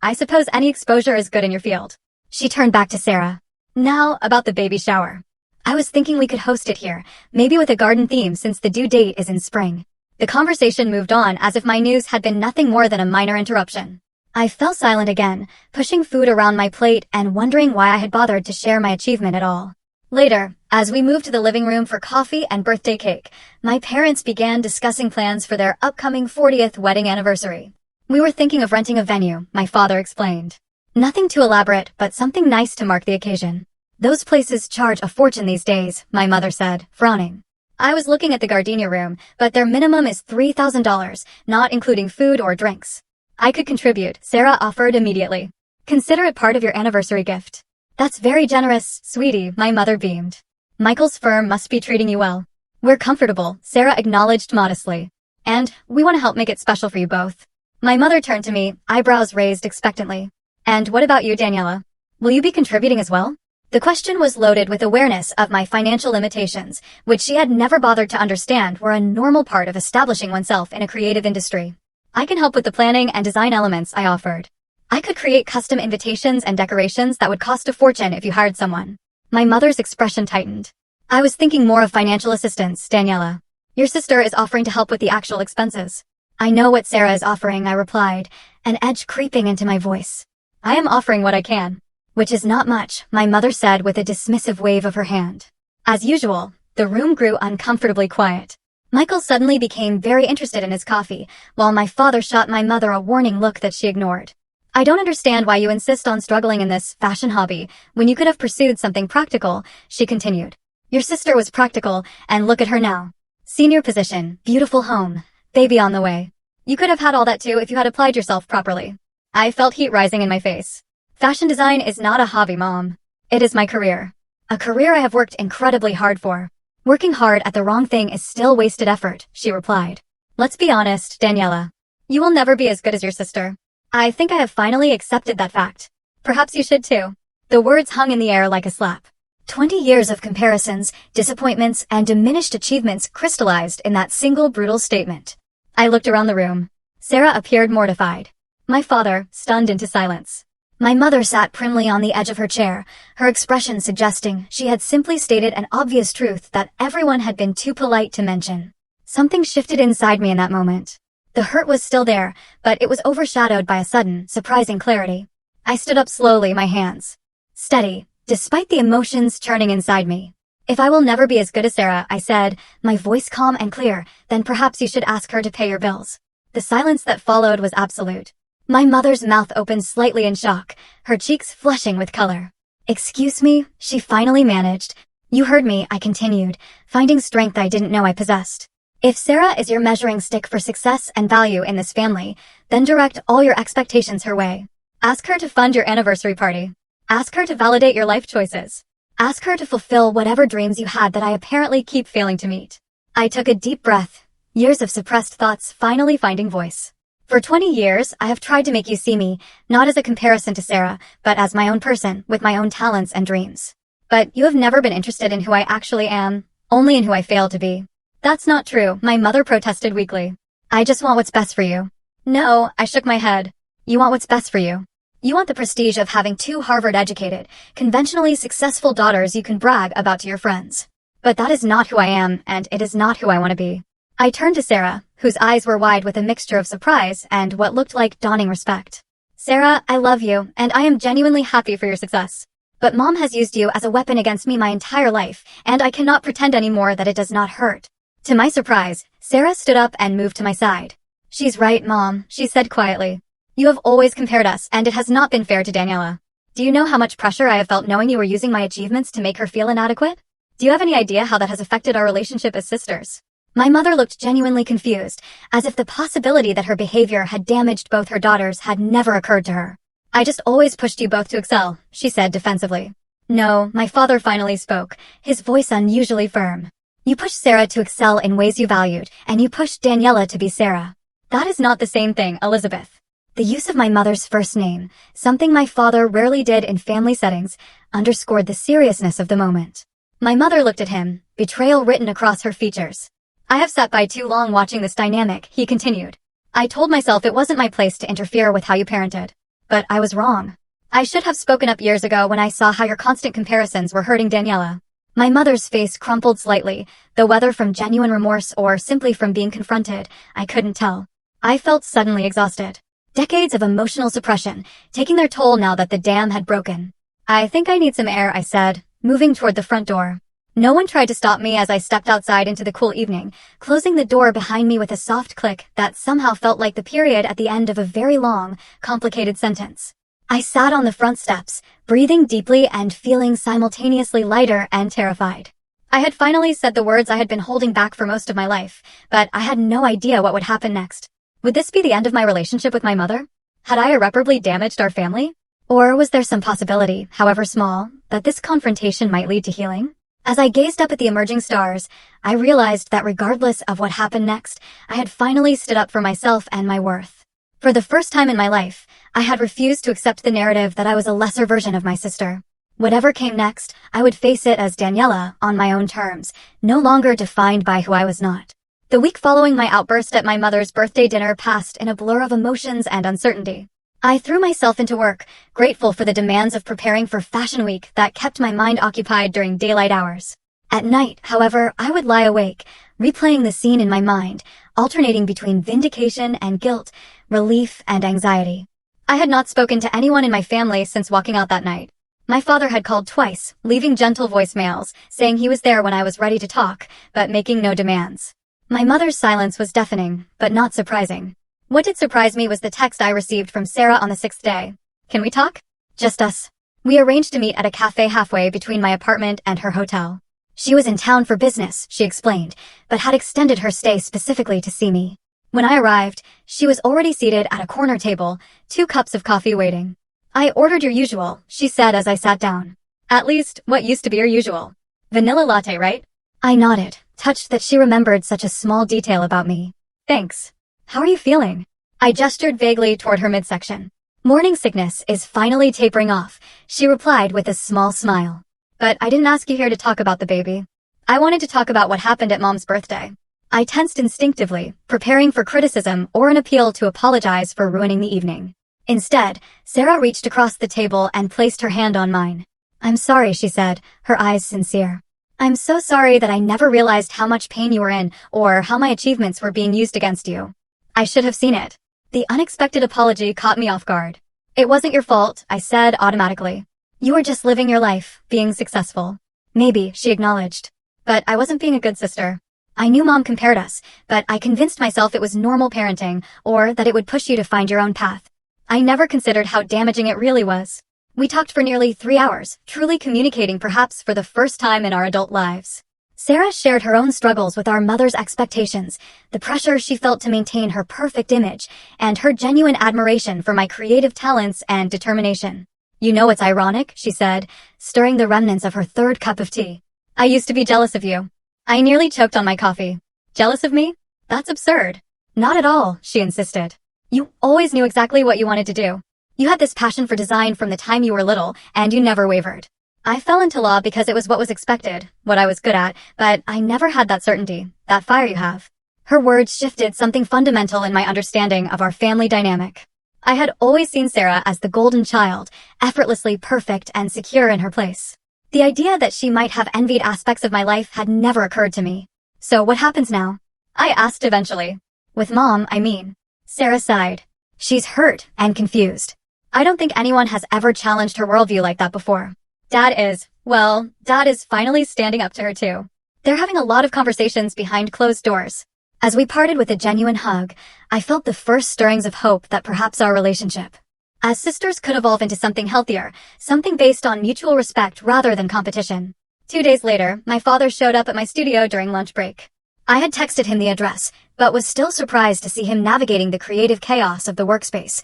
[SPEAKER 1] I suppose any exposure is good in your field. She turned back to Sarah. Now, about the baby shower. I was thinking we could host it here, maybe with a garden theme since the due date is in spring. The conversation moved on as if my news had been nothing more than a minor interruption. I fell silent again, pushing food around my plate and wondering why I had bothered to share my achievement at all. Later, as we moved to the living room for coffee and birthday cake, my parents began discussing plans for their upcoming 40th wedding anniversary. We were thinking of renting a venue, my father explained. Nothing too elaborate, but something nice to mark the occasion. Those places charge a fortune these days, my mother said, frowning. I was looking at the Gardenia room, but their minimum is $3,000, not including food or drinks. I could contribute, Sarah offered immediately. Consider it part of your anniversary gift. That's very generous, sweetie, my mother beamed. Michael's firm must be treating you well. We're comfortable, Sarah acknowledged modestly. And we want to help make it special for you both. My mother turned to me, eyebrows raised expectantly. And what about you, Daniela? Will you be contributing as well? The question was loaded with awareness of my financial limitations, which she had never bothered to understand were a normal part of establishing oneself in a creative industry. I can help with the planning and design elements, I offered. I could create custom invitations and decorations that would cost a fortune if you hired someone. My mother's expression tightened. I was thinking more of financial assistance, Daniela. Your sister is offering to help with the actual expenses. I know what Sarah is offering, I replied, an edge creeping into my voice. I am offering what I can. Which is not much, my mother said with a dismissive wave of her hand. As usual, the room grew uncomfortably quiet. Michael suddenly became very interested in his coffee, while my father shot my mother a warning look that she ignored. I don't understand why you insist on struggling in this fashion hobby when you could have pursued something practical, she continued. Your sister was practical, and look at her now. Senior position, beautiful home, baby on the way. You could have had all that too if you had applied yourself properly. I felt heat rising in my face. Fashion design is not a hobby, Mom. It is my career. A career I have worked incredibly hard for. Working hard at the wrong thing is still wasted effort, she replied. Let's be honest, Daniela. You will never be as good as your sister. I think I have finally accepted that fact. Perhaps you should too. The words hung in the air like a slap. 20 years of comparisons, disappointments, and diminished achievements crystallized in that single brutal statement. I looked around the room. Sarah appeared mortified. My father, stunned into silence. My mother sat primly on the edge of her chair, her expression suggesting she had simply stated an obvious truth that everyone had been too polite to mention. Something shifted inside me in that moment. The hurt was still there, but it was overshadowed by a sudden, surprising clarity. I stood up slowly, my hands steady, despite the emotions churning inside me. If I will never be as good as Sarah, I said, my voice calm and clear, then perhaps you should ask her to pay your bills. The silence that followed was absolute. My mother's mouth opened slightly in shock, her cheeks flushing with color. Excuse me, she finally managed. You heard me, I continued, finding strength I didn't know I possessed. If Sarah is your measuring stick for success and value in this family, then direct all your expectations her way. Ask her to fund your anniversary party. Ask her to validate your life choices. Ask her to fulfill whatever dreams you had that I apparently keep failing to meet. I took a deep breath, years of suppressed thoughts finally finding voice. For 20 years, I have tried to make you see me, not as a comparison to Sarah, but as my own person, with my own talents and dreams. But you have never been interested in who I actually am, only in who I fail to be. That's not true, my mother protested weakly. I just want what's best for you. No, I shook my head. You want what's best for you. You want the prestige of having two Harvard-educated, conventionally successful daughters you can brag about to your friends. But that is not who I am, and it is not who I want to be. I turned to Sarah, whose eyes were wide with a mixture of surprise and what looked like dawning respect. Sarah, I love you, and I am genuinely happy for your success. But Mom has used you as a weapon against me my entire life, and I cannot pretend anymore that it does not hurt. To my surprise, Sarah stood up and moved to my side. She's right, Mom, she said quietly. You have always compared us, and it has not been fair to Daniela. Do you know how much pressure I have felt knowing you were using my achievements to make her feel inadequate? Do you have any idea how that has affected our relationship as sisters? My mother looked genuinely confused, as if the possibility that her behavior had damaged both her daughters had never occurred to her. I just always pushed you both to excel, she said defensively. No, my father finally spoke, his voice unusually firm. You pushed Sarah to excel in ways you valued, and you pushed Daniela to be Sarah. That is not the same thing, Elizabeth. The use of my mother's first name, something my father rarely did in family settings, underscored the seriousness of the moment. My mother looked at him, betrayal written across her features. I have sat by too long watching this dynamic, he continued. I told myself it wasn't my place to interfere with how you parented. But I was wrong. I should have spoken up years ago when I saw how your constant comparisons were hurting Daniela. My mother's face crumpled slightly, though whether from genuine remorse or simply from being confronted, I couldn't tell. I felt suddenly exhausted. Decades of emotional suppression, taking their toll now that the dam had broken. I think I need some air, I said, moving toward the front door. No one tried to stop me as I stepped outside into the cool evening, closing the door behind me with a soft click that somehow felt like the period at the end of a very long, complicated sentence. I sat on the front steps, breathing deeply and feeling simultaneously lighter and terrified. I had finally said the words I had been holding back for most of my life, but I had no idea what would happen next. Would this be the end of my relationship with my mother? Had I irreparably damaged our family? Or was there some possibility, however small, that this confrontation might lead to healing? As I gazed up at the emerging stars, I realized that regardless of what happened next, I had finally stood up for myself and my worth. For the first time in my life, I had refused to accept the narrative that I was a lesser version of my sister. Whatever came next, I would face it as Daniela, on my own terms, no longer defined by who I was not. The week following my outburst at my mother's birthday dinner passed in a blur of emotions and uncertainty. I threw myself into work, grateful for the demands of preparing for Fashion Week that kept my mind occupied during daylight hours. At night, however, I would lie awake, replaying the scene in my mind, alternating between vindication and guilt, relief and anxiety. I had not spoken to anyone in my family since walking out that night. My father had called twice, leaving gentle voicemails, saying he was there when I was ready to talk, but making no demands. My mother's silence was deafening, but not surprising. What did surprise me was the text I received from Sarah on the 6th day. Can we talk? Just us. We arranged to meet at a cafe halfway between my apartment and her hotel. She was in town for business, she explained, but had extended her stay specifically to see me. When I arrived, she was already seated at a corner table, 2 cups of coffee waiting. I ordered your usual, she said as I sat down. At least, what used to be your usual. Vanilla latte, right? I nodded, touched that she remembered such a small detail about me. Thanks. How are you feeling? I gestured vaguely toward her midsection. Morning sickness is finally tapering off, she replied with a small smile. But I didn't ask you here to talk about the baby. I wanted to talk about what happened at Mom's birthday. I tensed instinctively, preparing for criticism or an appeal to apologize for ruining the evening. Instead, Sarah reached across the table and placed her hand on mine. I'm sorry, she said, her eyes sincere. I'm so sorry that I never realized how much pain you were in or how my achievements were being used against you. I should have seen it. The unexpected apology caught me off guard. It wasn't your fault, I said automatically. You were just living your life, being successful. Maybe, she acknowledged. But I wasn't being a good sister. I knew Mom compared us, but I convinced myself it was normal parenting, or that it would push you to find your own path. I never considered how damaging it really was. We talked for nearly 3 hours, truly communicating perhaps for the first time in our adult lives. Sarah shared her own struggles with our mother's expectations, the pressure she felt to maintain her perfect image, and her genuine admiration for my creative talents and determination. You know what's ironic, she said, stirring the remnants of her 3rd cup of tea. I used to be jealous of you. I nearly choked on my coffee. Jealous of me? That's absurd. Not at all, she insisted. You always knew exactly what you wanted to do. You had this passion for design from the time you were little, and you never wavered. I fell into law because it was what was expected, what I was good at, but I never had that certainty, that fire you have. Her words shifted something fundamental in my understanding of our family dynamic. I had always seen Sarah as the golden child, effortlessly perfect and secure in her place. The idea that she might have envied aspects of my life had never occurred to me. So what happens now? I asked eventually. With Mom, I mean. Sarah sighed. She's hurt and confused. I don't think anyone has ever challenged her worldview like that before. Dad is finally standing up to her too. They're having a lot of conversations behind closed doors. As we parted with a genuine hug, I felt the first stirrings of hope that perhaps our relationship as sisters could evolve into something healthier, something based on mutual respect rather than competition. 2 days later, my father showed up at my studio during lunch break. I had texted him the address, but was still surprised to see him navigating the creative chaos of the workspace,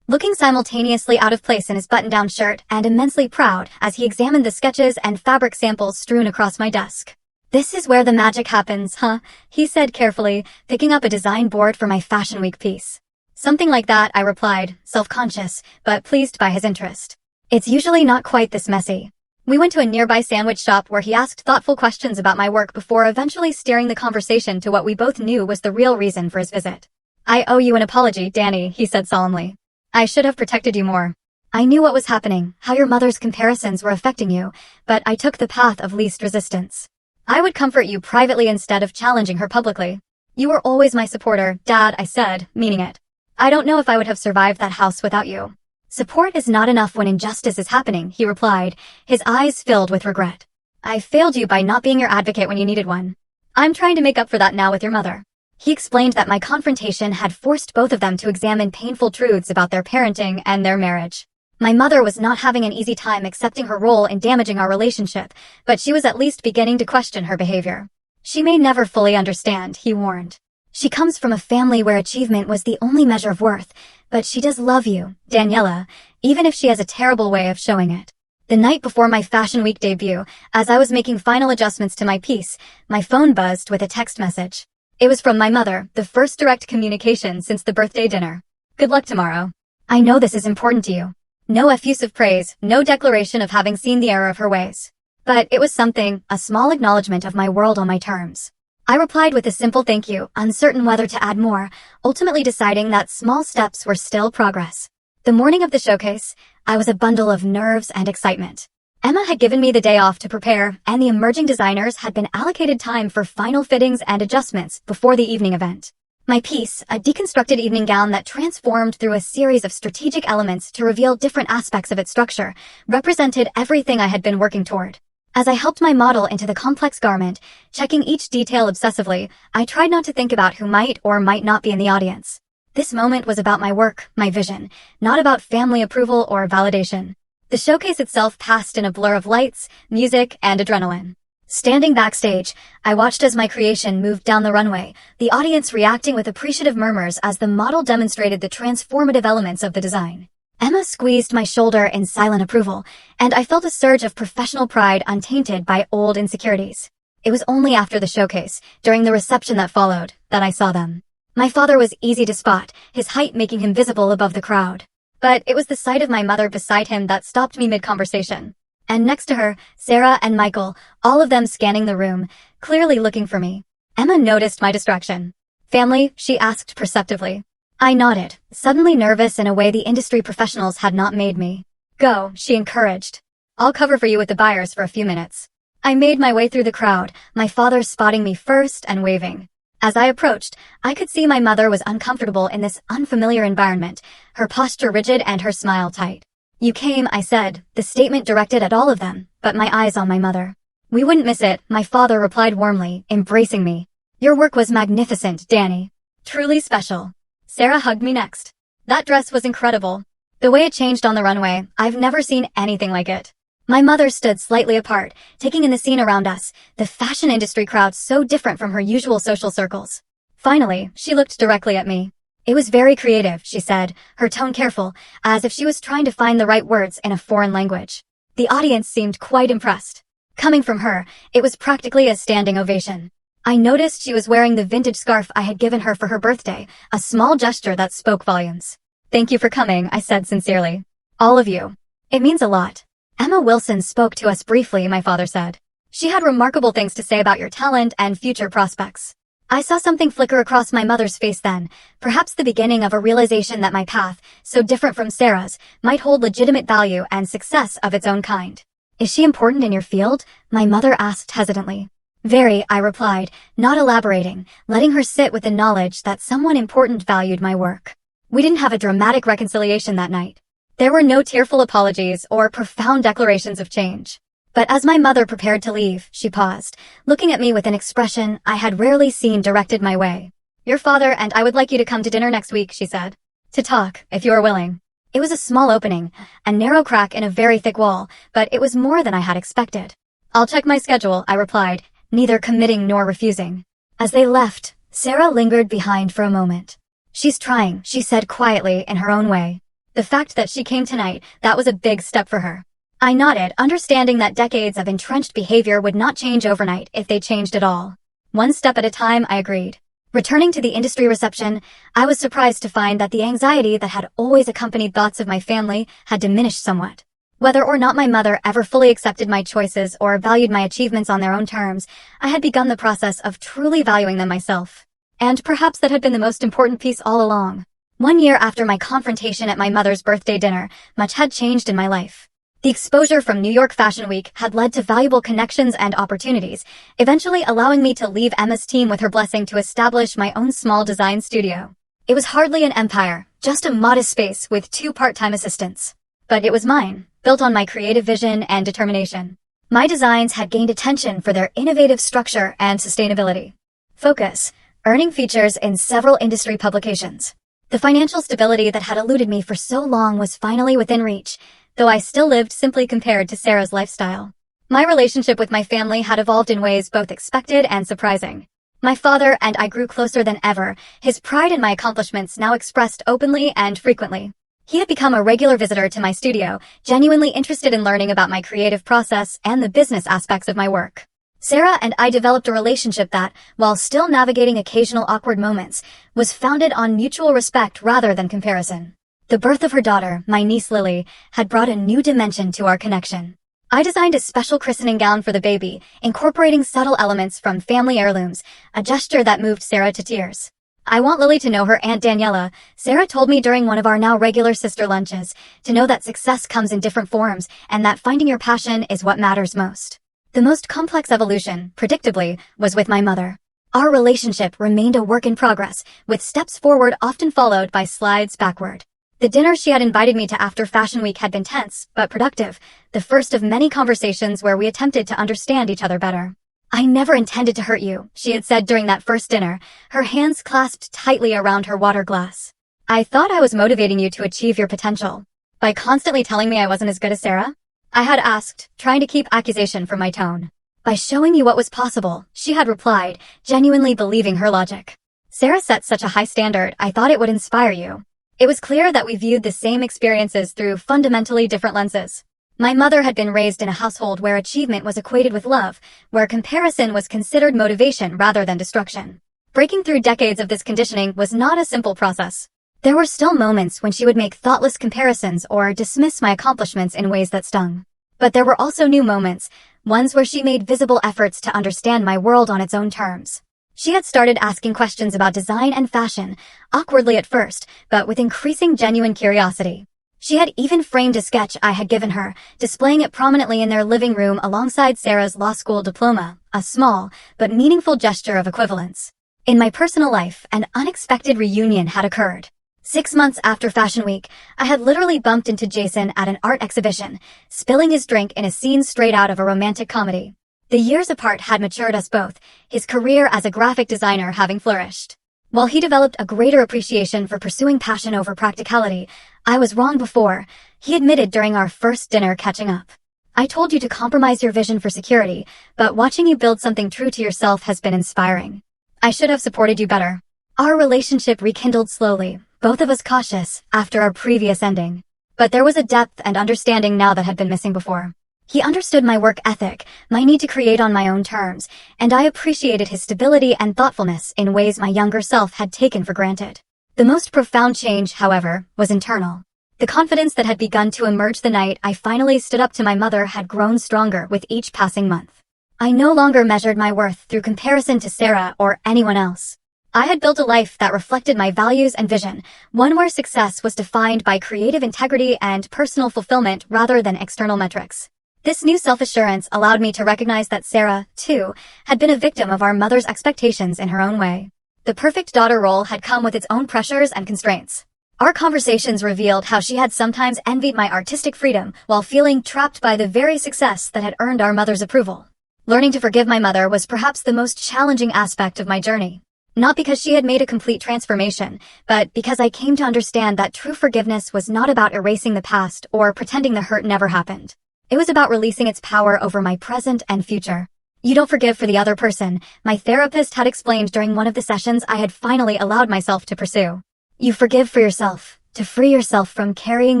[SPEAKER 1] looking simultaneously out of place in his button-down shirt and immensely proud as he examined the sketches and fabric samples strewn across my desk. This is where the magic happens, huh? He said carefully, picking up a design board for my Fashion Week piece. Something like that, I replied, self-conscious, but pleased by his interest. It's usually not quite this messy. We went to a nearby sandwich shop where he asked thoughtful questions about my work before eventually steering the conversation to what we both knew was the real reason for his visit. I owe you an apology, Danny, he said solemnly. I should have protected you more. I knew what was happening, how your mother's comparisons were affecting you, but I took the path of least resistance. I would comfort you privately instead of challenging her publicly. You were always my supporter, Dad, I said, meaning it. I don't know if I would have survived that house without you. Support is not enough when injustice is happening, he replied, his eyes filled with regret. I failed you by not being your advocate when you needed one. I'm trying to make up for that now with your mother. He explained that my confrontation had forced both of them to examine painful truths about their parenting and their marriage. My mother was not having an easy time accepting her role in damaging our relationship, but she was at least beginning to question her behavior. She may never fully understand, he warned. She comes from a family where achievement was the only measure of worth, but she does love you, Daniela, even if she has a terrible way of showing it. The night before my Fashion Week debut, as I was making final adjustments to my piece, my phone buzzed with a text message. It was from my mother, the first direct communication since the birthday dinner. Good luck tomorrow. I know this is important to you. No effusive praise, no declaration of having seen the error of her ways. But it was something, a small acknowledgement of my world on my terms. I replied with a simple thank you, uncertain whether to add more, ultimately deciding that small steps were still progress. The morning of the showcase, I was a bundle of nerves and excitement. Emma had given me the day off to prepare, and the emerging designers had been allocated time for final fittings and adjustments before the evening event. My piece, a deconstructed evening gown that transformed through a series of strategic elements to reveal different aspects of its structure, represented everything I had been working toward. As I helped my model into the complex garment, checking each detail obsessively, I tried not to think about who might or might not be in the audience. This moment was about my work, my vision, not about family approval or validation. The showcase itself passed in a blur of lights, music, and adrenaline. Standing backstage, I watched as my creation moved down the runway, the audience reacting with appreciative murmurs as the model demonstrated the transformative elements of the design. Emma squeezed my shoulder in silent approval, and I felt a surge of professional pride untainted by old insecurities. It was only after the showcase, during the reception that followed, that I saw them. My father was easy to spot, his height making him visible above the crowd. But it was the sight of my mother beside him that stopped me mid-conversation. And next to her, Sarah and Michael, all of them scanning the room, clearly looking for me. Emma noticed my distraction. "Family?" she asked perceptively. I nodded, suddenly nervous in a way the industry professionals had not made me. "Go," she encouraged. "I'll cover for you with the buyers for a few minutes." I made my way through the crowd, my father spotting me first and waving. As I approached, I could see my mother was uncomfortable in this unfamiliar environment, her posture rigid and her smile tight. "You came," I said, the statement directed at all of them, but my eyes on my mother. "We wouldn't miss it," my father replied warmly, embracing me. "Your work was magnificent, Danny. Truly special." Sarah hugged me next. "That dress was incredible. The way it changed on the runway, I've never seen anything like it." My mother stood slightly apart, taking in the scene around us, the fashion industry crowd so different from her usual social circles. Finally, she looked directly at me. "It was very creative," she said, her tone careful, as if she was trying to find the right words in a foreign language. The audience seemed quite impressed. Coming from her, it was practically a standing ovation. I noticed she was wearing the vintage scarf I had given her for her birthday, a small gesture that spoke volumes. "Thank you for coming," I said sincerely. "All of you. It means a lot." "Emma Wilson spoke to us briefly," my father said. "She had remarkable things to say about your talent and future prospects." I saw something flicker across my mother's face then, perhaps the beginning of a realization that my path, so different from Sarah's, might hold legitimate value and success of its own kind. "Is she important in your field?" my mother asked hesitantly. "Very," I replied, not elaborating, letting her sit with the knowledge that someone important valued my work. We didn't have a dramatic reconciliation that night. There were no tearful apologies or profound declarations of change. But as my mother prepared to leave, she paused, looking at me with an expression I had rarely seen directed my way. "Your father and I would like you to come to dinner next week," she said. "To talk, if you are willing." It was a small opening, a narrow crack in a very thick wall, but it was more than I had expected. "I'll check my schedule," I replied, neither committing nor refusing. As they left, Sarah lingered behind for a moment. "She's trying," she said quietly in her own way. The fact that she came tonight, that was a big step for her. I nodded, understanding that decades of entrenched behavior would not change overnight if they changed at all. "One step at a time," I agreed. Returning to the industry reception, I was surprised to find that the anxiety that had always accompanied thoughts of my family had diminished somewhat. Whether or not my mother ever fully accepted my choices or valued my achievements on their own terms, I had begun the process of truly valuing them myself. And perhaps that had been the most important piece all along. 1 year after my confrontation at my mother's birthday dinner, much had changed in my life. The exposure from New York Fashion Week had led to valuable connections and opportunities, eventually allowing me to leave Emma's team with her blessing to establish my own small design studio. It was hardly an empire, just a modest space with 2 part-time assistants. But it was mine, built on my creative vision and determination. My designs had gained attention for their innovative structure and sustainability. Focus, earning features in several industry publications. The financial stability that had eluded me for so long was finally within reach, though I still lived simply compared to Sarah's lifestyle. My relationship with my family had evolved in ways both expected and surprising. My father and I grew closer than ever, his pride in my accomplishments now expressed openly and frequently. He had become a regular visitor to my studio, genuinely interested in learning about my creative process and the business aspects of my work. Sarah and I developed a relationship that, while still navigating occasional awkward moments, was founded on mutual respect rather than comparison. The birth of her daughter, my niece Lily, had brought a new dimension to our connection. I designed a special christening gown for the baby, incorporating subtle elements from family heirlooms, a gesture that moved Sarah to tears. "I want Lily to know her Aunt Daniela," Sarah told me during one of our now regular sister lunches, "to know that success comes in different forms and that finding your passion is what matters most." The most complex evolution, predictably, was with my mother. Our relationship remained a work in progress, with steps forward often followed by slides backward. The dinner she had invited me to after Fashion Week had been tense, but productive, the first of many conversations where we attempted to understand each other better. "I never intended to hurt you," she had said during that first dinner, her hands clasped tightly around her water glass. I thought I was motivating you to achieve your potential. By constantly telling me I wasn't as good as Sarah? I had asked, trying to keep accusation from my tone. By showing you what was possible, she had replied, genuinely believing her logic. Sarah set such a high standard, I thought it would inspire you. It was clear that we viewed the same experiences through fundamentally different lenses. My mother had been raised in a household where achievement was equated with love, where comparison was considered motivation rather than destruction. Breaking through decades of this conditioning was not a simple process. There were still moments when she would make thoughtless comparisons or dismiss my accomplishments in ways that stung. But there were also new moments, ones where she made visible efforts to understand my world on its own terms. She had started asking questions about design and fashion, awkwardly at first, but with increasing genuine curiosity. She had even framed a sketch I had given her, displaying it prominently in their living room alongside Sarah's law school diploma, a small but meaningful gesture of equivalence. In my personal life, an unexpected reunion had occurred. 6 months after Fashion Week, I had literally bumped into Jason at an art exhibition, spilling his drink in a scene straight out of a romantic comedy. The years apart had matured us both, his career as a graphic designer having flourished. While he developed a greater appreciation for pursuing passion over practicality, I was wrong before, he admitted during our first dinner catching up. I told you to compromise your vision for security, but watching you build something true to yourself has been inspiring. I should have supported you better. Our relationship rekindled slowly, both of us cautious after our previous ending. But there was a depth and understanding now that had been missing before. He understood my work ethic, my need to create on my own terms, and I appreciated his stability and thoughtfulness in ways my younger self had taken for granted. The most profound change, however, was internal. The confidence that had begun to emerge the night I finally stood up to my mother had grown stronger with each passing month. I no longer measured my worth through comparison to Sarah or anyone else. I had built a life that reflected my values and vision, one where success was defined by creative integrity and personal fulfillment rather than external metrics. This new self-assurance allowed me to recognize that Sarah, too, had been a victim of our mother's expectations in her own way. The perfect daughter role had come with its own pressures and constraints. Our conversations revealed how she had sometimes envied my artistic freedom while feeling trapped by the very success that had earned our mother's approval. Learning to forgive my mother was perhaps the most challenging aspect of my journey. Not because she had made a complete transformation, but because I came to understand that true forgiveness was not about erasing the past or pretending the hurt never happened. It was about releasing its power over my present and future. You don't forgive for the other person, my therapist had explained during one of the sessions I had finally allowed myself to pursue. You forgive for yourself, to free yourself from carrying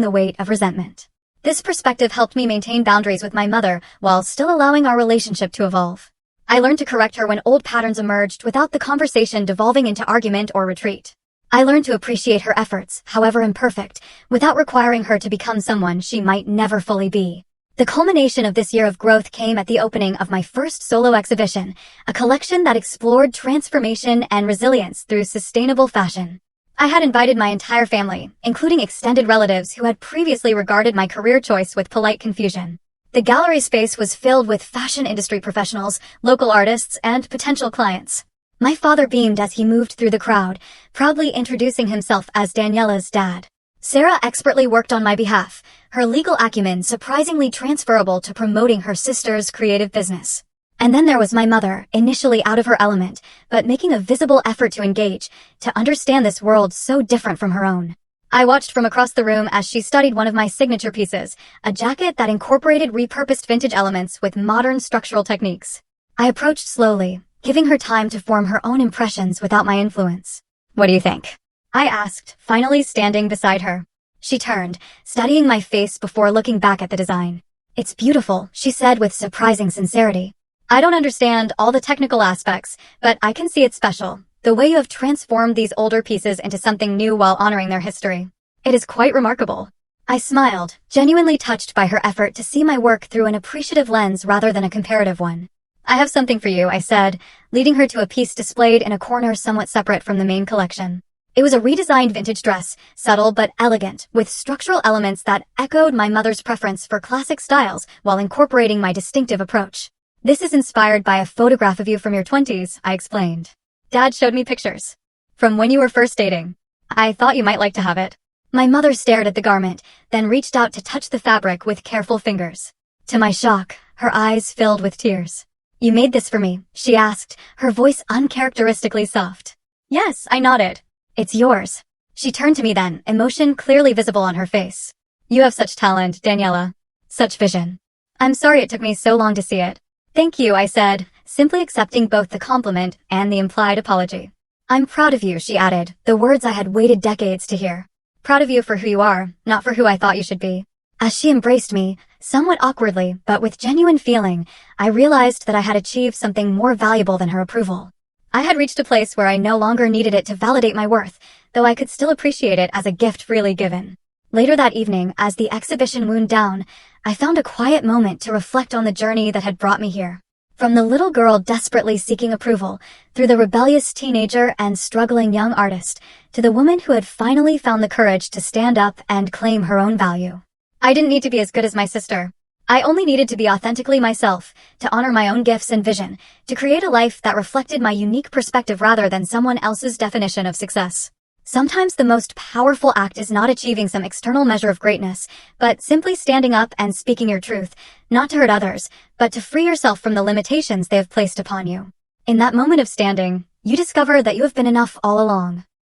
[SPEAKER 1] the weight of resentment. This perspective helped me maintain boundaries with my mother while still allowing our relationship to evolve. I learned to correct her when old patterns emerged without the conversation devolving into argument or retreat. I learned to appreciate her efforts, however imperfect, without requiring her to become someone she might never fully be. The culmination of this year of growth came at the opening of my first solo exhibition, a collection that explored transformation and resilience through sustainable fashion. I had invited my entire family, including extended relatives who had previously regarded my career choice with polite confusion. The gallery space was filled with fashion industry professionals, local artists, and potential clients. My father beamed as he moved through the crowd, proudly introducing himself as Daniela's dad. Sarah expertly worked on my behalf, her legal acumen surprisingly transferable to promoting her sister's creative business. And then there was my mother, initially out of her element, but making a visible effort to engage, to understand this world so different from her own. I watched from across the room as she studied one of my signature pieces, a jacket that incorporated repurposed vintage elements with modern structural techniques. I approached slowly, giving her time to form her own impressions without my influence. What do you think? I asked, finally standing beside her. She turned, studying my face before looking back at the design. It's beautiful, she said with surprising sincerity. I don't understand all the technical aspects, but I can see it's special. The way you have transformed these older pieces into something new while honoring their history. It is quite remarkable. I smiled, genuinely touched by her effort to see my work through an appreciative lens rather than a comparative one. I have something for you, I said, leading her to a piece displayed in a corner somewhat separate from the main collection. It was a redesigned vintage dress, subtle but elegant, with structural elements that echoed my mother's preference for classic styles while incorporating my distinctive approach. This is inspired by a photograph of you from your 20s, I explained. Dad showed me pictures. From when you were first dating. I thought you might like to have it. My mother stared at the garment, then reached out to touch the fabric with careful fingers. To my shock, her eyes filled with tears. You made this for me, she asked, her voice uncharacteristically soft. Yes, I nodded. It's yours. She turned to me then, emotion clearly visible on her face. You have such talent, Daniela. Such vision. I'm sorry it took me so long to see it. Thank you, I said, simply accepting both the compliment and the implied apology. I'm proud of you, she added, the words I had waited decades to hear. Proud of you for who you are, not for who I thought you should be. As she embraced me, somewhat awkwardly, but with genuine feeling, I realized that I had achieved something more valuable than her approval. I had reached a place where I no longer needed it to validate my worth, though I could still appreciate it as a gift freely given. Later that evening, as the exhibition wound down, I found a quiet moment to reflect on the journey that had brought me here. From the little girl desperately seeking approval, through the rebellious teenager and struggling young artist, to the woman who had finally found the courage to stand up and claim her own value. I didn't need to be as good as my sister. I only needed to be authentically myself, to honor my own gifts and vision, to create a life that reflected my unique perspective rather than someone else's definition of success. Sometimes the most powerful act is not achieving some external measure of greatness, but simply standing up and speaking your truth, not to hurt others, but to free yourself from the limitations they have placed upon you. In that moment of standing, you discover that you have been enough all along.